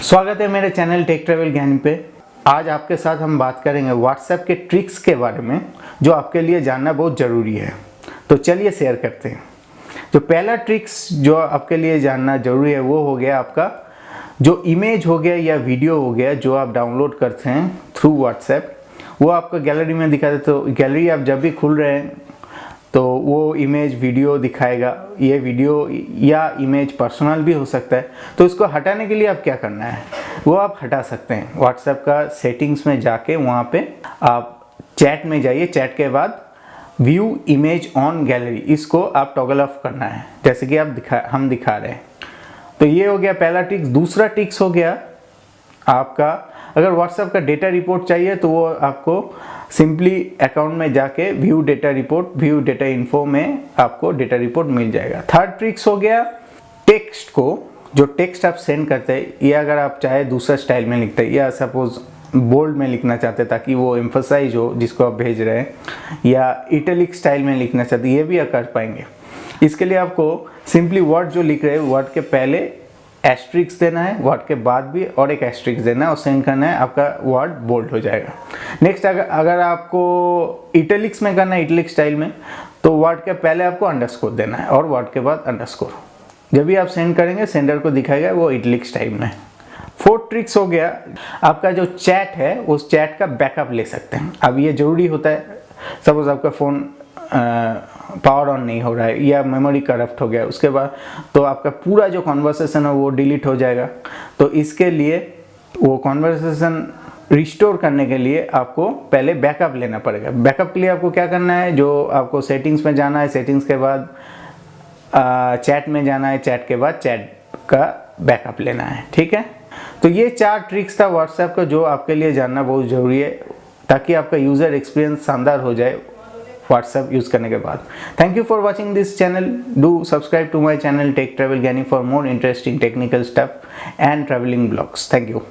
स्वागत है मेरे चैनल टेक ट्रैवल ज्ञान पे। आज आपके साथ हम बात करेंगे व्हाट्सएप के ट्रिक्स के बारे में जो आपके लिए जानना बहुत ज़रूरी है। तो चलिए शेयर करते हैं। जो पहला ट्रिक्स जो आपके लिए जानना ज़रूरी है वो हो गया आपका जो इमेज हो गया या वीडियो हो गया जो आप डाउनलोड करते हैं थ्रू व्हाट्सएप, वो आपको गैलरी में दिखा दे। तो गैलरी आप जब भी खुल रहे हैं तो वो इमेज वीडियो दिखाएगा। ये वीडियो या इमेज पर्सनल भी हो सकता है। तो इसको हटाने के लिए आप क्या करना है वो आप हटा सकते हैं। व्हाट्सएप का सेटिंग्स में जाके वहाँ पे आप चैट में जाइए। चैट के बाद व्यू इमेज ऑन गैलरी, इसको आप टॉगल ऑफ करना है जैसे कि हम दिखा रहे हैं। तो ये हो गया पहला टिक्स। दूसरा टिक्स हो गया आपका, अगर व्हाट्सएप का डेटा रिपोर्ट चाहिए तो वो आपको सिंपली अकाउंट में जाके view data report, view data info में आपको डेटा रिपोर्ट मिल जाएगा। थर्ड ट्रिक्स हो गया टेक्स्ट को, जो टेक्स्ट आप सेंड करते हैं, ये अगर आप चाहे दूसरा स्टाइल में लिखते हैं या सपोज बोल्ड में लिखना चाहते हैं ताकि वो एम्फसाइज हो जिसको आप भेज रहे हैं, या इटैलिक स्टाइल में लिखना चाहते हैं, ये भी आप कर पाएंगे। इसके लिए आपको सिंपली वर्ड जो लिख रहे हैं वर्ड के पहले एस्ट्रिक्स देना है, वर्ड के बाद भी और एक एस्ट्रिक्स देना है और सेंड करना है, आपका वर्ड बोल्ड हो जाएगा। नेक्स्ट अगर आपको इटैलिक्स में करना है, इटैलिक स्टाइल में, तो वर्ड के पहले आपको अंडरस्कोर देना है और वर्ड के बाद अंडरस्कोर। जब भी आप सेंड करेंगे सेंडर को दिखाएगा वो इटैलिक स्टाइल में। फोर्थ ट्रिक्स हो गया आपका जो चैट है उस चैट का बैकअप ले सकते हैं। अब ये ज़रूरी होता है, सपोज आपका फ़ोन पावर ऑन नहीं हो रहा है या मेमोरी करप्ट हो गया, उसके बाद तो आपका पूरा जो कॉन्वर्सेशन है वो डिलीट हो जाएगा। तो इसके लिए वो कॉन्वर्सेशन रिस्टोर करने के लिए आपको पहले बैकअप लेना पड़ेगा। बैकअप के लिए आपको क्या करना है, जो आपको सेटिंग्स में जाना है, सेटिंग्स के बाद चैट में जाना है, चैट के बाद चैट का बैकअप लेना है। ठीक है, तो ये 4 ट्रिक्स था व्हाट्सएप का जो आपके लिए जानना बहुत ज़रूरी है ताकि आपका यूज़र एक्सपीरियंस शानदार हो जाए व्हाट्सएप यूज़ करने के बाद। Thank you for watching this channel. Do subscribe to my channel tech travel Gyani for more interesting technical stuff and travelling blogs. Thank you.